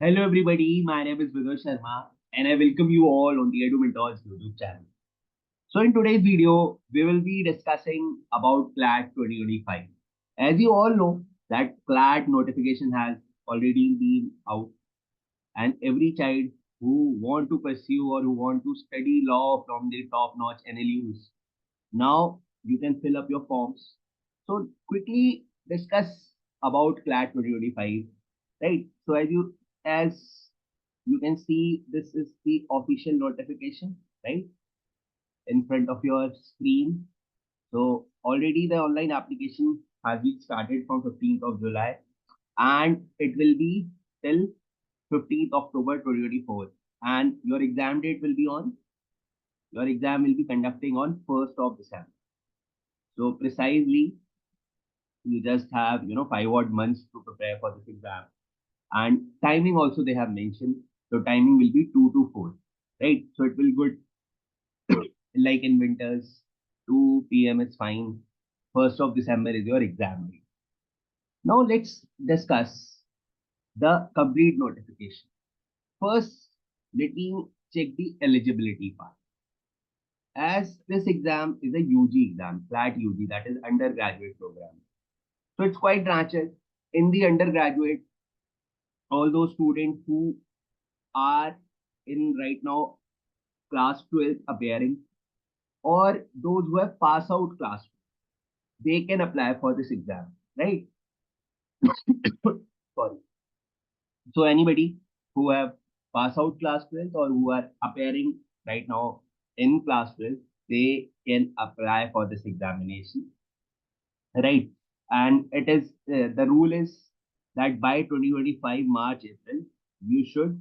Hello everybody, my name is VIDUR Sharma and I welcome you all on the Edumentor's YouTube channel. So in today's video, we will be discussing about Clat 2025. As you all know that Clat notification has already been out and every child who want to pursue or who want to study law from the top-notch NLUs, now you can fill up your forms. So quickly discuss about Clat 2025, right? So as you can see, this is the official notification, right, in front of your screen. So already the online application has been started from 15th of July and it will be till 15th October 2024. And your exam will be conducting on 1st of December. So precisely, you just have, 5 odd months to prepare for this exam. And timing also they have mentioned. So timing will be 2 to 4, right? So it will good like in winters, 2 p.m. is fine. 1st of December is your exam date. Now let's discuss the complete notification. First, let me check the eligibility part. As this exam is a UG exam, flat UG, that is undergraduate program. So it's quite ratchet. In the undergraduate, all those students who are in right now class 12 appearing or those who have passed out class 12, they can apply for this exam, right? Sorry. So anybody who have passed out class 12 or who are appearing right now in class 12, they can apply for this examination, right? And it is the rule is that by 2025 March, April, you should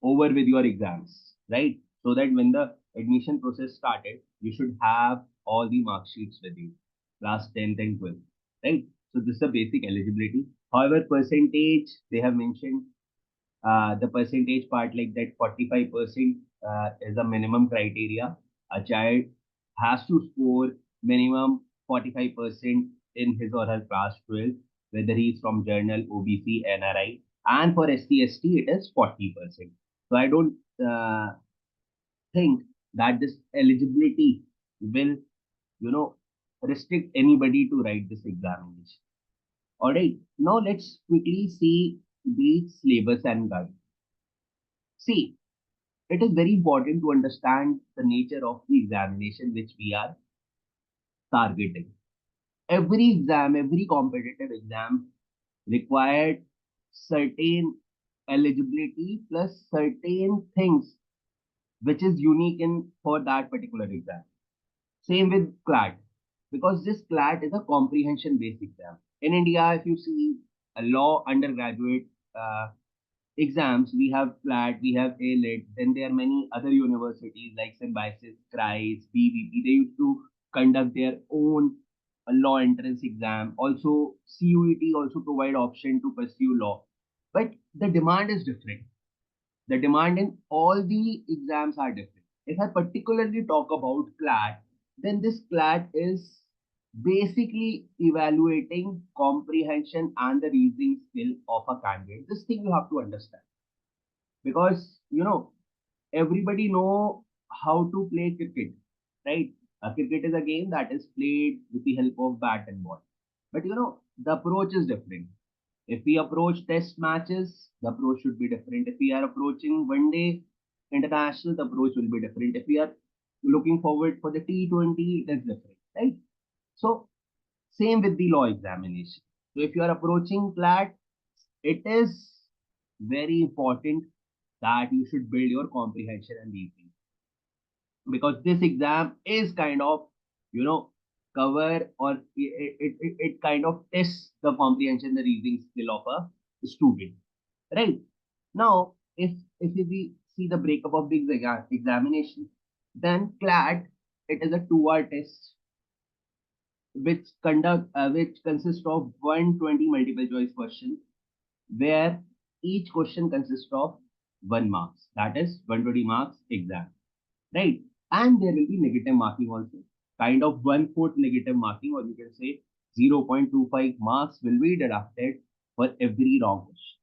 over with your exams, right? So that when the admission process started, you should have all the mark sheets with you, class 10th and 12th, right? So this is the basic eligibility. However, percentage they have mentioned the percentage part like that 45% is a minimum criteria. A child has to score minimum 45% in his or her class 12, whether he is from journal, OBC, NRI, and for ST/ST it is 40%. So I don't think that this eligibility will, you know, restrict anybody to write this examination. All right, now let's quickly see the syllabus and guide. See, it is very important to understand the nature of the examination which we are targeting. Every exam, every competitive exam required certain eligibility plus certain things which is unique in for that particular exam. Same with CLAT, because this CLAT is a comprehension based exam. In India, if you see a law undergraduate exams, we have CLAT, we have A-Lit, then there are many other universities like Symbiosis, CRISE, BVP. They used to conduct their own law entrance exam. Also, CUET also provide option to pursue law. But the demand is different. The demand in all the exams are different. If I particularly talk about CLAT, then this CLAT is basically evaluating comprehension and the reasoning skill of a candidate. This thing you have to understand because everybody know how to play cricket, right? Cricket is a game that is played with the help of bat and ball, but the approach is different. If we approach test matches, the approach should be different. If we are approaching one day international, the approach will be different. If we are looking forward for the T20, it is different, right? So same with the law examination. So if you are approaching CLAT, it is very important that you should build your comprehension and reasoning because this exam is kind of you know cover or it kind of tests the comprehension the reasoning skill of a student, right? Now if we see the breakup of the examination, then CLAT, it is a 2 hour test which consists of 120 multiple choice questions where each question consists of 1 marks, that is 120 marks exam, right? And there will be negative marking also, kind of 1/4 negative marking, or you can say 0.25 marks will be deducted for every wrong question.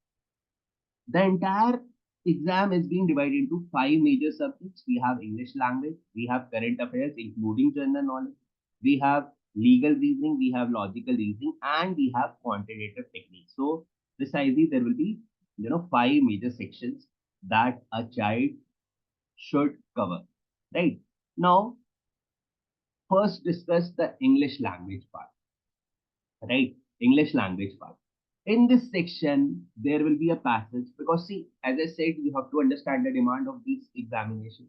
The entire exam is being divided into five major subjects. We have English language, we have current affairs, including general knowledge, we have legal reasoning, we have logical reasoning, and we have quantitative techniques. So precisely there will be five major sections that a child should cover. Right now, first discuss the English language part. Right, English language part. In this section, there will be a passage because see, as I said, you have to understand the demand of this examination.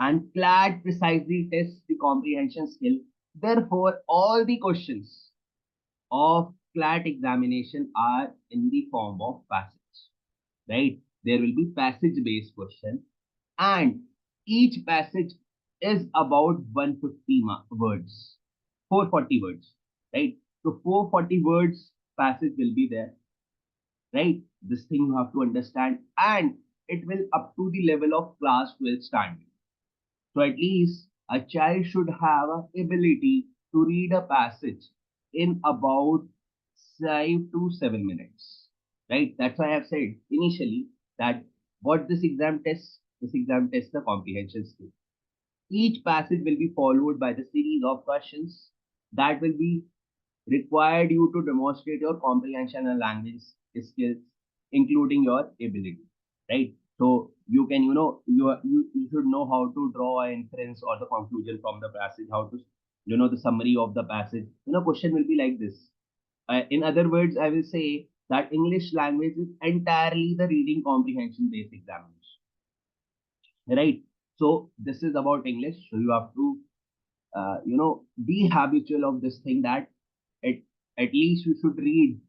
And Clat precisely tests the comprehension skill. Therefore, all the questions of Clat examination are in the form of passage. Right? There will be passage-based question, and each passage is about 150 words, 440 words. Right? So 440 words passage will be there, right? This thing you have to understand, and it will up to the level of class 12 standard. So at least a child should have an ability to read a passage in about 5 to 7 minutes, right? That's why I have said initially that what this exam tests the comprehension skill. Each passage will be followed by the series of questions that will be required you to demonstrate your comprehension and language skills, including your ability, right? So you can, you should know how to draw an inference or the conclusion from the passage, how to, the summary of the passage. Question will be like this. In other words, I will say that English language is entirely the reading comprehension based examination, right? So this is about English. So you have to be habitual of this thing that at, at least you should read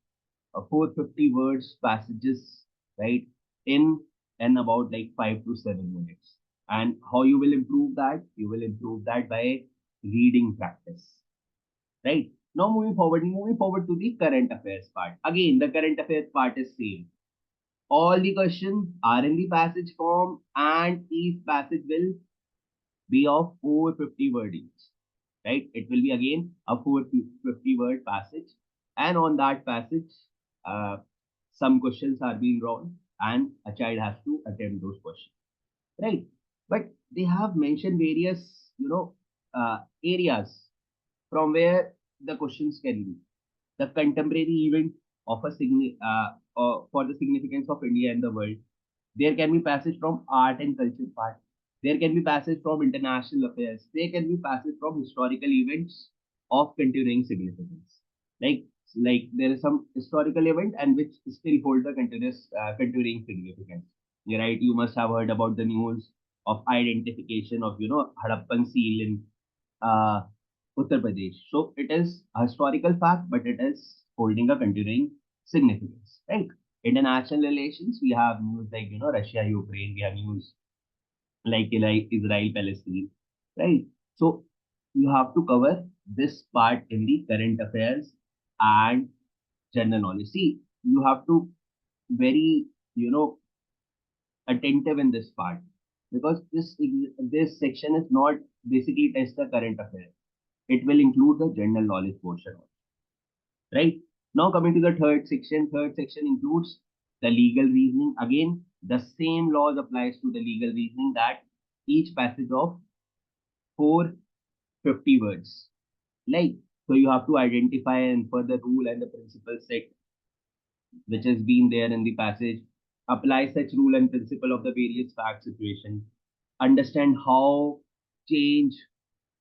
450 words passages, right, in and about like 5 to 7 minutes. And how you will improve that? You will improve that by reading practice, right? Now moving forward to the current affairs part. Again, the current affairs part is same. All the questions are in the passage form, and each passage will be of 450 word each, right? It will be again a 450 word passage. And on that passage, uh, some questions are being drawn and a child has to attempt those questions, right? But they have mentioned various, areas from where the questions can be. The contemporary event of for the significance of India and the world. There can be passage from art and culture part. There can be passage from international affairs. There can be passage from historical events of continuing significance. Like like there is some historical event and which still hold the continuing significance. You're right. You must have heard about the news of identification of Harappan seal in uh, Uttar Pradesh. So it is a historical fact, but it is holding a continuing significance, right? International relations, we have news like Russia, Ukraine, we have news like Israel, Palestine, right? So you have to cover this part in the current affairs and general knowledge. See, you have to very attentive in this part because this section is not basically test the current affairs. It will include the general knowledge portion also, right? Now coming to the third section. Third section includes the legal reasoning. Again, the same laws applies to the legal reasoning that each passage of 450 words. Like, so you have to identify and further rule and the principle set which has been there in the passage, apply such rule and principle of the various fact situation, understand how change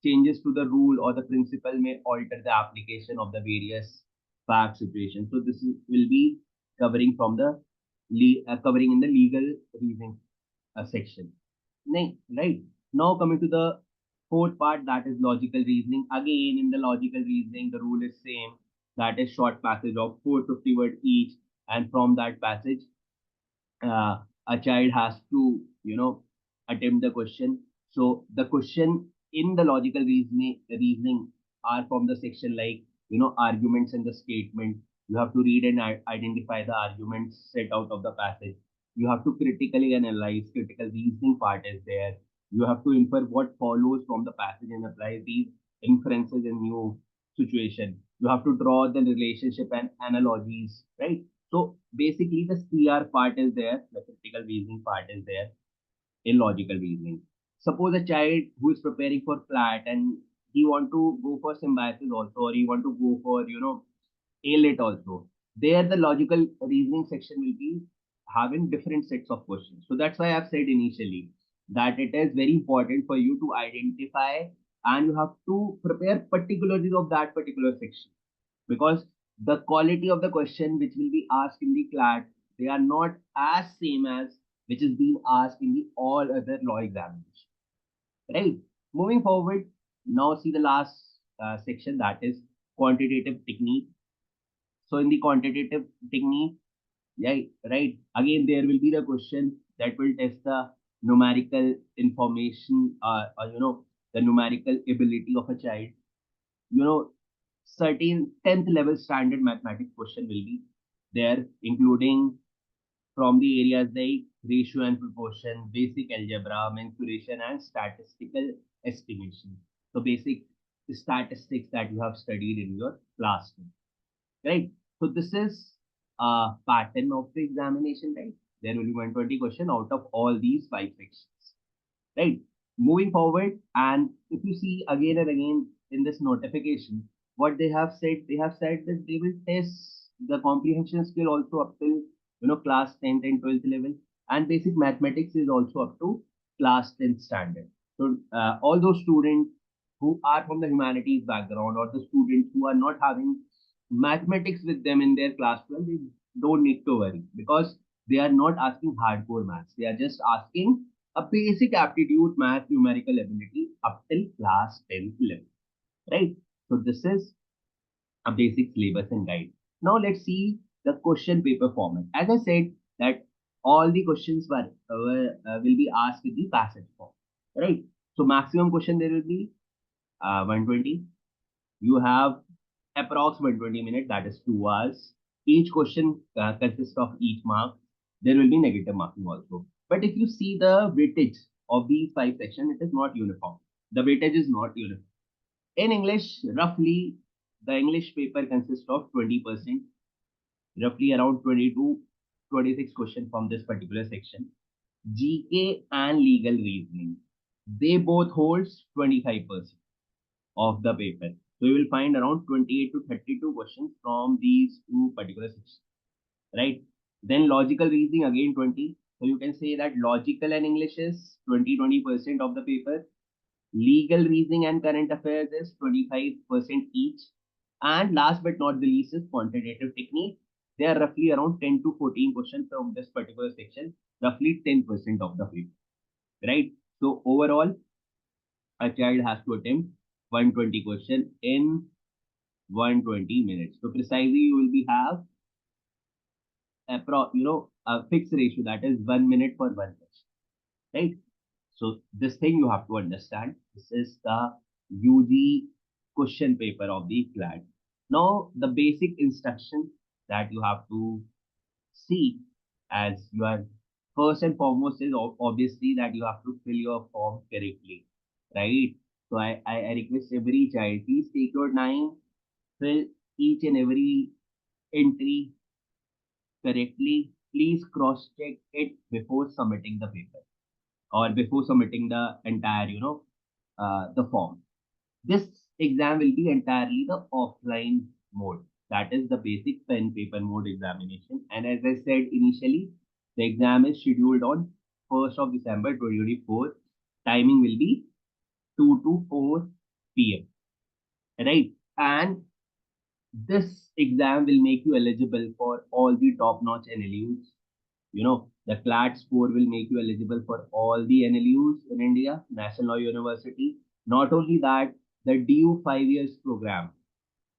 changes to the rule or the principle may alter the application of the various fact situations. So this will be covering from the covering in the legal reasoning section. Right. Now coming to the fourth part, that is logical reasoning. Again, in the logical reasoning, the rule is same. That is short passage of 450 word each, and from that passage, a child has to attempt the question. So the question in the logical reasoning are from the section like arguments and the statement. You have to read and identify the arguments set out of the passage. You have to critically analyze. Critical reasoning part is there. You have to infer what follows from the passage and apply these inferences in new situation. You have to draw the relationship and analogies, right? So basically the CR part is there, the critical reasoning part is there in logical reasoning. Suppose a child who is preparing for Clat and he want to go for symbiosis also, or he want to go for, ALIT also. There the logical reasoning section will be having different sets of questions. So that's why I've said initially that it is very important for you to identify and you have to prepare particulars of that particular section, because the quality of the question which will be asked in the Clat, they are not as same as which is being asked in the all other law examination. Right. Moving forward, now see the last section, that is quantitative technique. So in the quantitative technique, yeah, right. Again, there will be the question that will test the numerical information, or the numerical ability of a child. You know, certain 10th level standard mathematics question will be there, including from the areas like ratio and proportion, basic algebra, mensuration, and statistical estimation. So basic statistics that you have studied in your classroom, right? So this is a pattern of the examination, right? There will be 120 question out of all these five sections, right? Moving forward, and if you see again and again in this notification, what they have said that they will test the comprehension skill also up till class 10th and 12th level, and basic mathematics is also up to class 10th standard. So all those students who are from the humanities background, or the students who are not having mathematics with them in their class 12, they don't need to worry, because they are not asking hardcore maths. They are just asking a basic aptitude math numerical ability up till class 10th level, right? So this is a basic syllabus and guide. Now let's see the question paper format. As I said that all the questions will be asked in the passage form, right? So maximum question there will be 120. You have approx 120 minutes, that is 2 hours. Each question consists of each mark. There will be negative marking also. But if you see the weightage of these five sections, it is not uniform. The weightage is not uniform. In English, roughly, the English paper consists of 20%, roughly around 22, 26 questions from this particular section. GK and legal reasoning, they both holds 25% of the paper. So you will find around 28 to 32 questions from these two particular sections, right? Then logical reasoning again 20. So you can say that logical and English is 20% of the paper. Legal reasoning and current affairs is 25% each. And last but not the least is quantitative technique. They are roughly around 10 to 14 questions from this particular section, roughly 10% of the paper, right? So overall, a child has to attempt 120 question in 120 minutes. So precisely you will be have a fixed ratio, that is 1 minute for one question, right? So this thing you have to understand. This is the UG question paper of the Clat. Now the basic instruction that you have to see, as you are first and foremost, is obviously that you have to fill your form correctly, right? So I request every child, please take your time, fill each and every entry correctly. Please cross check it before submitting the paper, or before submitting the entire, the form. This exam will be entirely the offline mode. That is the basic pen paper mode examination. And as I said initially, the exam is scheduled on 1st of December 2024. Timing will be 2 to 4 p.m. Right? And this exam will make you eligible for all the top-notch NLUs. The Clat score will make you eligible for all the NLUs in India, National Law University. Not only that, the DU 5 years program,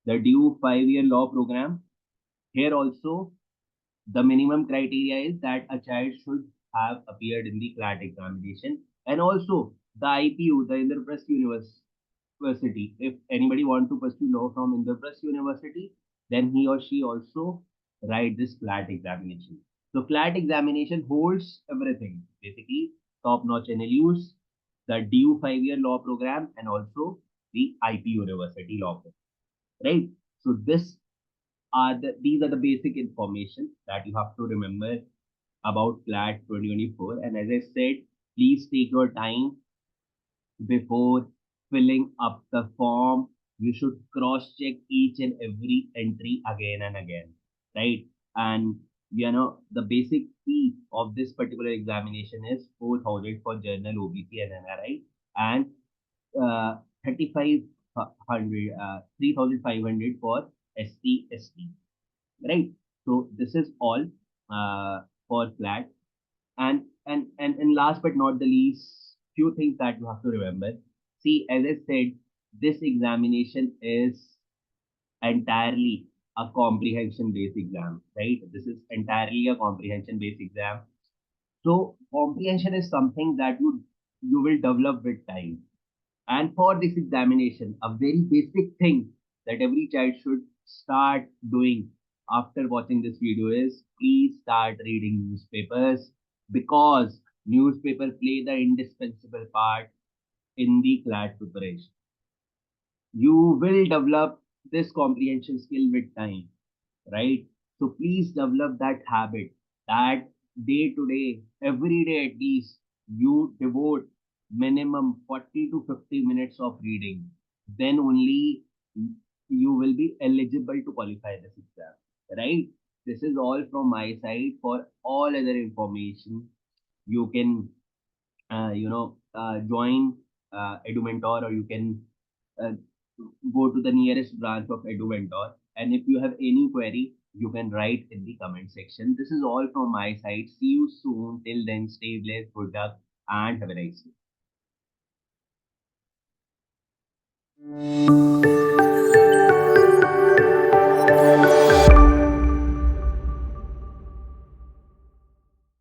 the DU 5-year law program, here also the minimum criteria is that a child should have appeared in the Clat examination, and also the IPU, the Indraprasth University. If anybody want to pursue law from Indraprasth University, then he or she also write this Clat examination. So Clat examination holds everything, basically top-notch NLUs, the DU 5-year law program, and also the IP University law program, right? So this these are the basic information that you have to remember about Clat 2024. And as I said, please take your time before filling up the form. You should cross check each and every entry again and again, right? And the basic fee of this particular examination is 4,000 for general OBC and NRI, and 3,500, 3,500 for ST, ST, right? So this is all for Clat. And last but not the least, few things that you have to remember. See, as I said, this examination is entirely a comprehension based exam, right? This is entirely a comprehension based exam. So comprehension is something that you will develop with time. And for this examination, a very basic thing that every child should start doing after watching this video is please start reading newspapers, because newspaper play the indispensable part in the class preparation. You will develop this comprehension skill with time, right? So please develop that habit that day to day, every day at least, you devote minimum 40 to 50 minutes of reading. Then only you will be eligible to qualify this exam, right? This is all from my side. For all other information, you can join Edumentor, or you can uh, go to the nearest branch of Edumentor. And if you have any query, you can write in the comment section. This is all from my side. See you soon. Till then, stay blessed, good luck, and have a nice day.